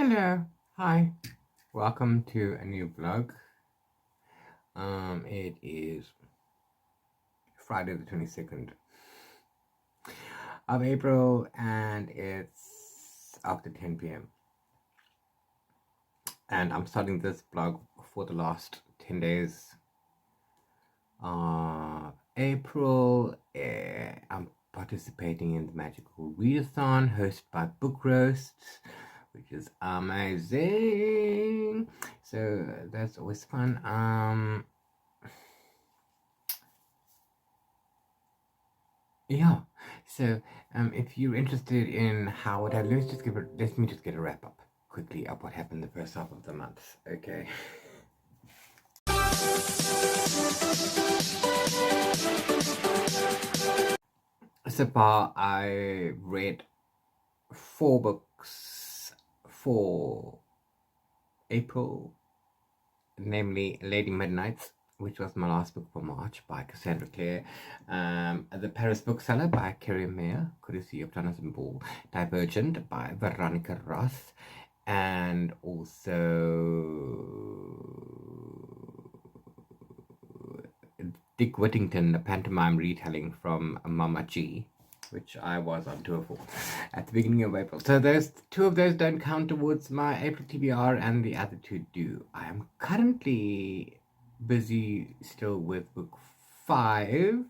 Hello, hi, welcome to a new vlog. It is Friday the 22nd of April and it's after 10 p.m. and I'm starting this vlog for the last 10 days of April. I'm participating in the Magical Readathon hosted by Book Roasts, which is amazing. So that's always fun. Yeah, so if you're interested in how it happened, let me just get a wrap up quickly of what happened the first half of the month. Okay. So far, I read 4 books for April, namely Lady Midnight, which was my last book for March, by Cassandra Clare, The Paris Bookseller by Kerry Mayer, courtesy of Jonathan Ball, Divergent by Veronica Roth, and also Dick Whittington, a pantomime retelling from Mama G, which I was on tour for at the beginning of April. So those 2 of those don't count towards my April TBR, and the other 2 do. I am currently busy still with book 5.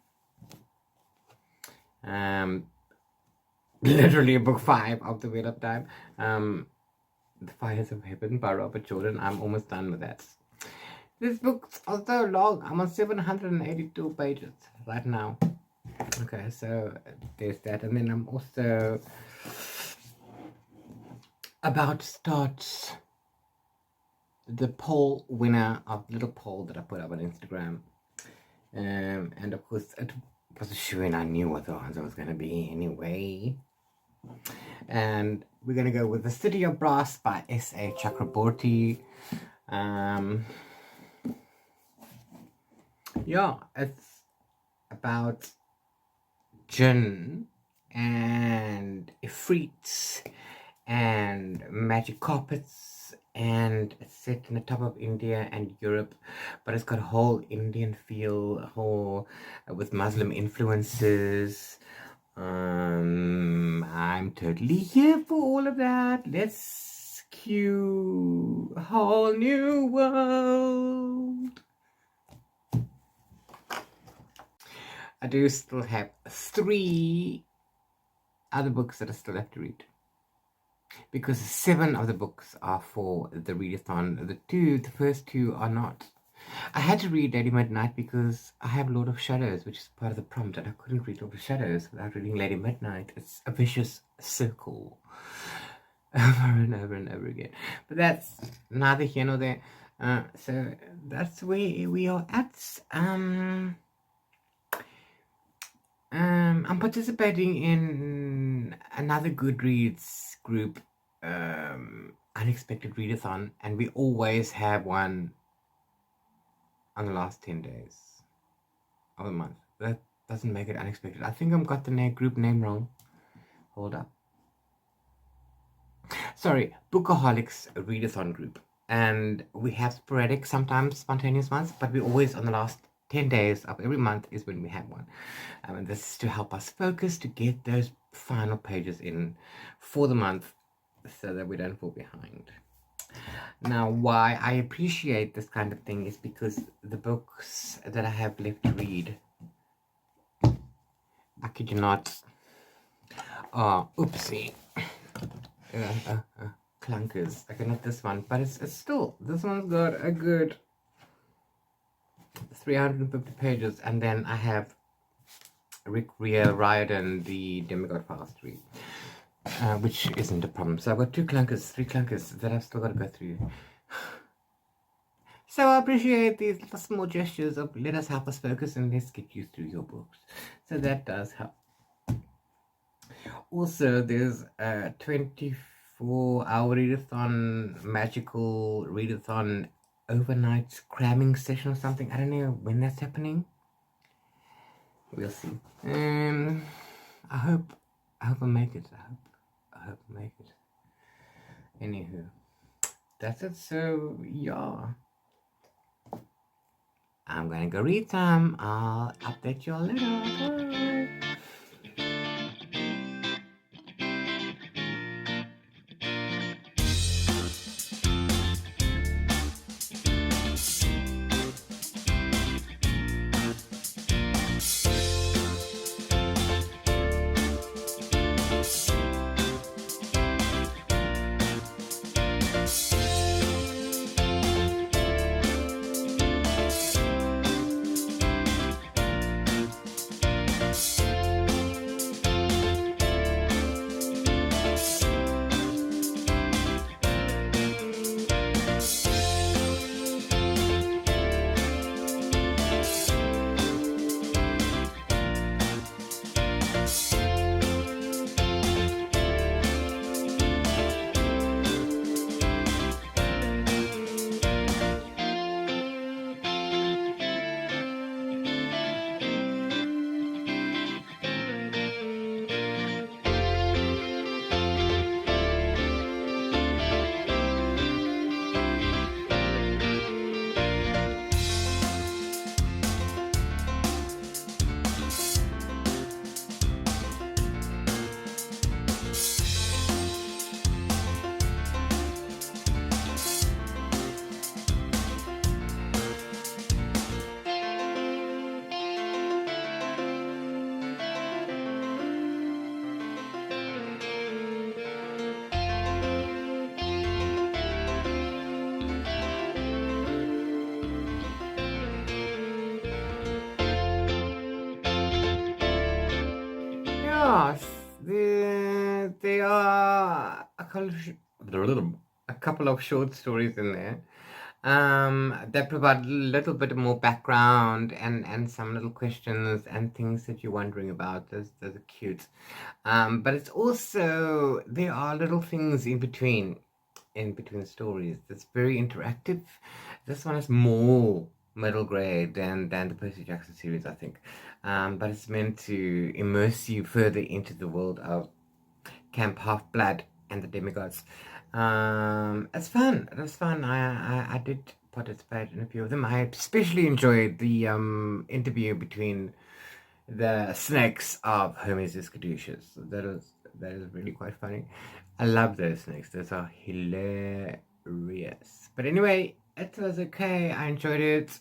Literally book 5 of The Wheel of Time. The Fires of Heaven by Robert Jordan. I'm almost done with that. This book's so long. I'm on 782 pages right now. Okay, so there's that. And then I'm also about to start the poll winner of the little poll that I put up on Instagram. And of course, it was a shoo-in. I knew what the answer was going to be anyway. And we're going to go with The City of Brass by S.A. Chakraborty. Yeah, it's about jinn and ifrits and magic carpets, and it's set in the top of India and Europe, but it's got a whole Indian feel, with Muslim influences. I'm totally here for all of that. Let's cue a whole new world. I do still have 3 other books that I still have to read, because 7 of the books are for the readathon. The first 2 are not. I had to read Lady Midnight because I have Lord of Shadows, which is part of the prompt, and I couldn't read Lord of Shadows without reading Lady Midnight. It's a vicious circle over and over and over again. But that's neither here nor there. So that's where we are at. I'm participating in another Goodreads group, Unexpected Readathon, and we always have one on the last 10 days of the month. That doesn't make it unexpected. I think I've got the group name wrong. Hold up. Sorry, Bookaholics Readathon group. And we have sporadic, sometimes spontaneous ones, but we're always on the last 10 days of every month is when we have one. And this is to help us focus, to get those final pages in for the month so that we don't fall behind. Now, why I appreciate this kind of thing is because the books that I have left to read, I kid you not, oopsie, clunkers. Okay, not this one, but it's still, this one's got a good 350 pages, and then I have Rick Riordan, the Demigod Files to read, which isn't a problem. So I've got 3 clunkers that I've still got to go through. So I appreciate these little small gestures of let us help us focus and let's get you through your books. So that does help. Also, there's a 24-hour readathon, magical readathon overnight cramming session or something. I don't know when that's happening. We'll see. I hope I make it. I hope I make it. Anywho, that's it. So yeah, I'm gonna go read some. I'll update you all later. Bye. Yes, there are a couple of short stories in there that provide a little bit more background and some little questions and things that you're wondering about. Those are cute. But it's also, there are little things in between stories that's very interactive. This one is more middle grade than the Percy Jackson series, I think. But it's meant to immerse you further into the world of Camp Half-Blood and the Demigods. It's fun. It was fun. I did participate in a few of them. I especially enjoyed the interview between the snakes of Hermes Caduceus. That is really quite funny. I love those snakes. Those are hilarious. But anyway, it was okay. I enjoyed it.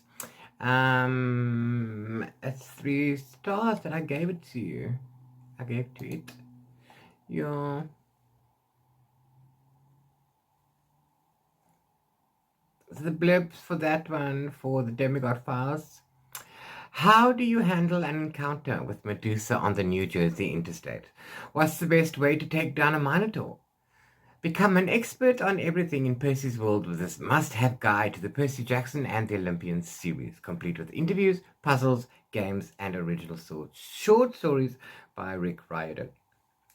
It's 3 stars that I gave it to you. I gave to it. Yeah. So the blips for that one, for the Demigod Files. How do you handle an encounter with Medusa on the New Jersey interstate? What's the best way to take down a Minotaur? Become an expert on everything in Percy's world with this must-have guide to the Percy Jackson and the Olympians series, complete with interviews, puzzles, games, and original short stories by Rick Riordan.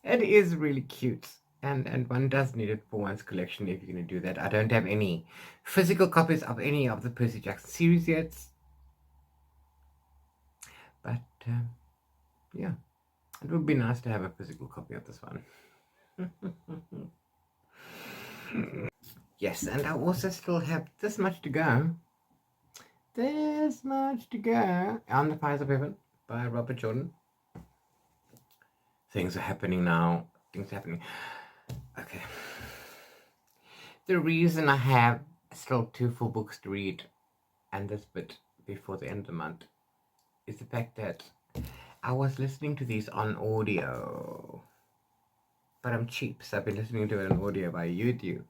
It is really cute, and one does need it for one's collection if you're going to do that. I don't have any physical copies of any of the Percy Jackson series yet, but yeah, it would be nice to have a physical copy of this one. Yes, and I also still have this much to go. There's much to go. On the Fires of Heaven by Robert Jordan. Things are happening now. Things are happening. Okay. The reason I have still 2 full books to read and this bit before the end of the month is the fact that I was listening to these on audio. But I'm cheap, so I've been listening to it on audio by YouTube.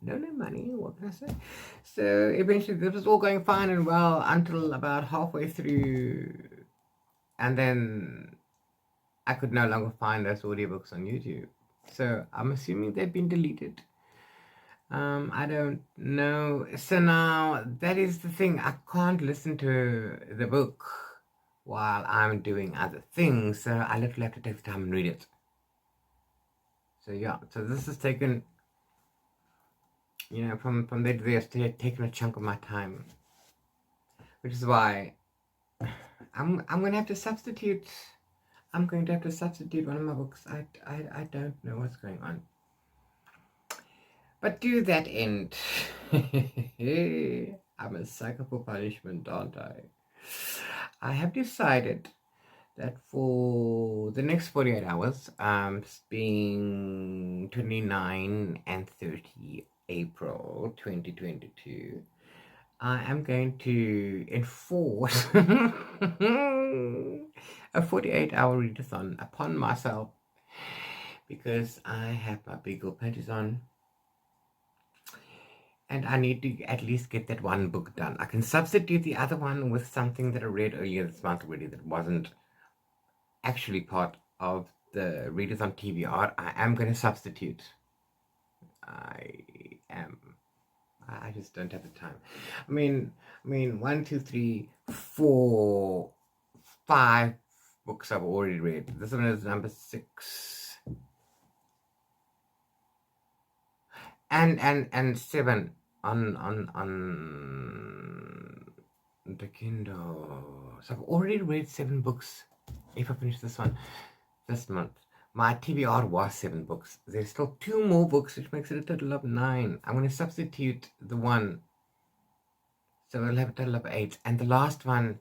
No money, what can I say? So eventually this was all going fine and well until about halfway through, and then I could no longer find those audiobooks on YouTube. So I'm assuming they've been deleted. I don't know. So now that is the thing. I can't listen to the book while I'm doing other things. So I literally have to take the time and read it. So yeah, so this has taken, from there to there, it's taken a chunk of my time. Which is why I'm going to have to substitute. I'm going to have to substitute one of my books. I don't know what's going on. But to that end, I'm a sucker for punishment, aren't I? I have decided that for the next 48 hours, being 29 and 30 April 2022, I am going to enforce a 48-hour readathon upon myself because I have my big old panties on and I need to at least get that one book done. I can substitute the other one with something that I read earlier this month already that wasn't actually part of the readathon TBR. I am going to substitute. I just don't have the time. I mean, 1, 2, 3, 4, 5 books I've already read. This one is number 6. And 7 on the Kindle. So I've already read 7 books. If I finish this one this month. My TBR was 7 books. There's still 2 more books, which makes it a total of 9. I'm going to substitute the one. So we'll have a total of 8. And the last one,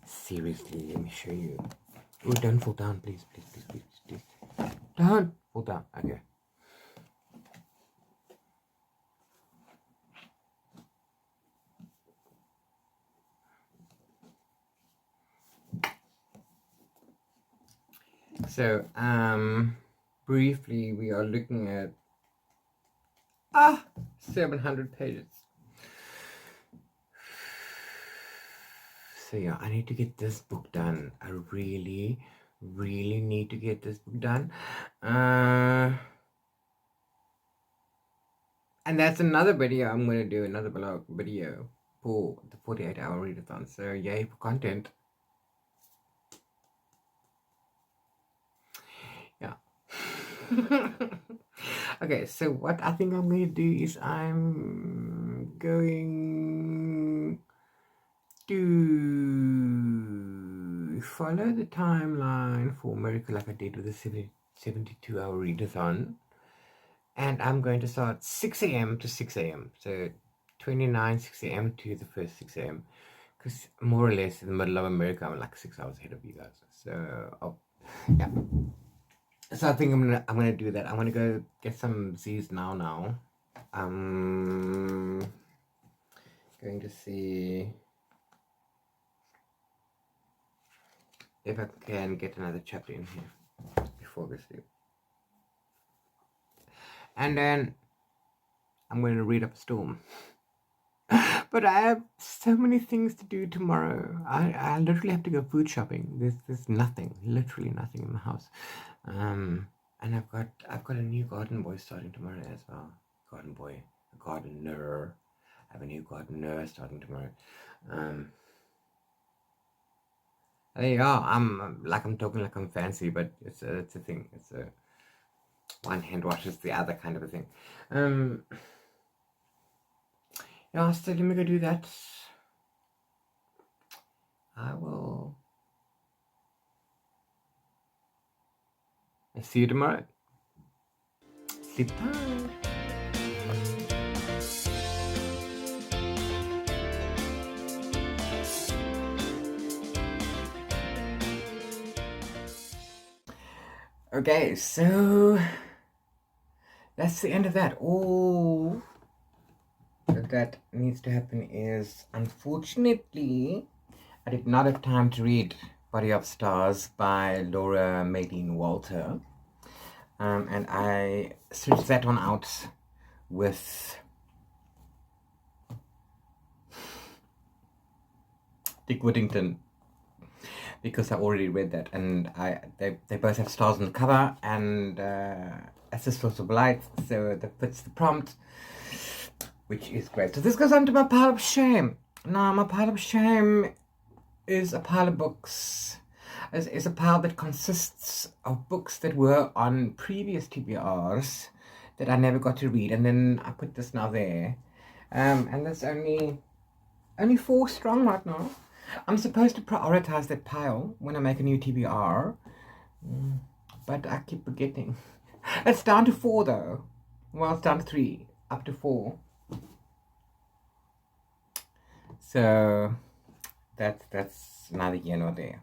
seriously, let me show you. Oh, don't fall down, please. Don't fall down. Okay. So, briefly, we are looking at 700 pages. So yeah, I need to get this book done. I really need to get this book done. And that's another video I'm going to do, another blog video for the 48-hour readathon. So yay for content. Yeah. Okay, so what I think I'm going to do is I'm going to follow the timeline for Miracle like I did with the 72-hour readathon. And I'm going to start 6 a.m. to 6 a.m. So 29, 6 a.m. to the first 6 a.m. Because more or less in the middle of America, I'm like 6 hours ahead of you guys. So, yeah. So I think I'm gonna do that. I'm gonna go get some Z's now. I'm going to see if I can get another chapter in here before we sleep. And then I'm going to read up a storm. But I have so many things to do tomorrow. I literally have to go food shopping. There's nothing, literally nothing in the house. And I've got a new garden boy starting tomorrow as well. Garden boy, a gardener. I have a new gardener starting tomorrow. There you go. I'm talking like I'm fancy, but it's a thing. It's a one hand washes the other kind of a thing. Yeah, so let me go do that. I will. I'll see you tomorrow. Sleep time. Okay, so that's the end of that. All that needs to happen is, unfortunately, I did not have time to read Body of Stars by Laura Maylene Walter. And I switched that one out with Dick Whittington because I already read that, and they both have stars on the cover and as a source of light, so that fits the prompt, which is great. So this goes on to my pile of shame. Now, my pile of shame is a pile of books. Is a pile that consists of books that were on previous TBRs that I never got to read, and then I put this now there. And there's only 4 strong right now. I'm supposed to prioritize that pile when I make a new TBR, but I keep forgetting. It's down to 4 though. Well, it's down to 3, up to 4. So that's neither here nor there.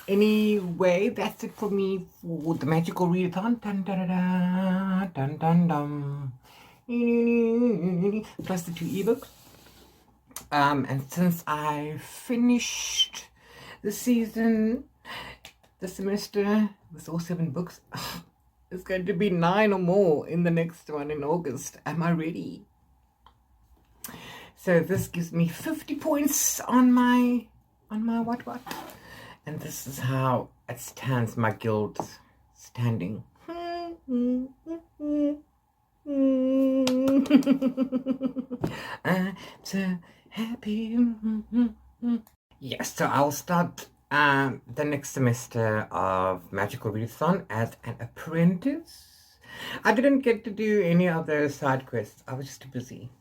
Anyway, that's it for me for the magical readathon. Dun dun dun dun dun dun. Plus the 2 ebooks. And since I finished the season, the semester with all 7 books, it's going to be 9 or more in the next one in August. Am I ready? So this gives me 50 points on my what? And this is how it stands, my guild standing. I'm so happy. Yes, so I'll start the next semester of Magical Readathon as an apprentice. I didn't get to do any of those side quests. I was just too busy.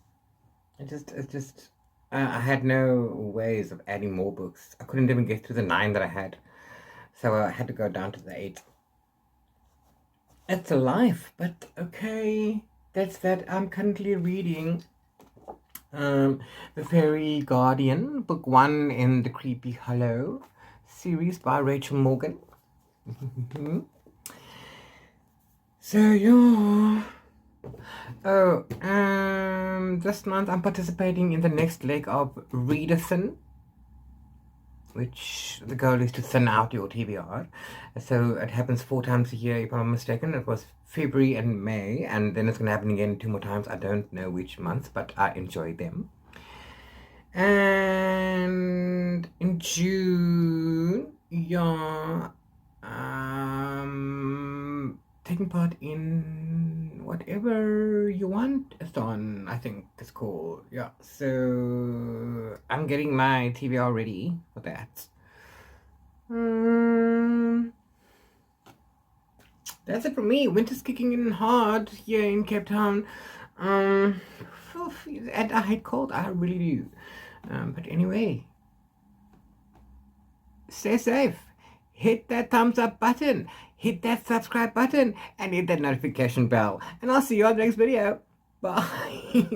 I had no ways of adding more books. I couldn't even get through the 9 that I had. So I had to go down to the 8. It's a life, but okay. That's that. I'm currently reading The Fairy Guardian, book 1 in the Creepy Hollow series by Rachel Morgan. So yeah. Oh, this month I'm participating in the next leg of Readathon, which the goal is to thin out your TBR. So it happens 4 times a year, if I'm not mistaken. It was February and May, and then it's going to happen again 2 more times. I don't know which months, but I enjoy them. And in June, yeah, taking part in whatever you want athon, I think it's called. Yeah, so I'm getting my TBR ready for that. That's it for me. Winter's kicking in hard here in Cape Town. And I hate cold, I really do. But anyway, stay safe. Hit that thumbs up button, hit that subscribe button, and hit that notification bell. And I'll see you on the next video. Bye.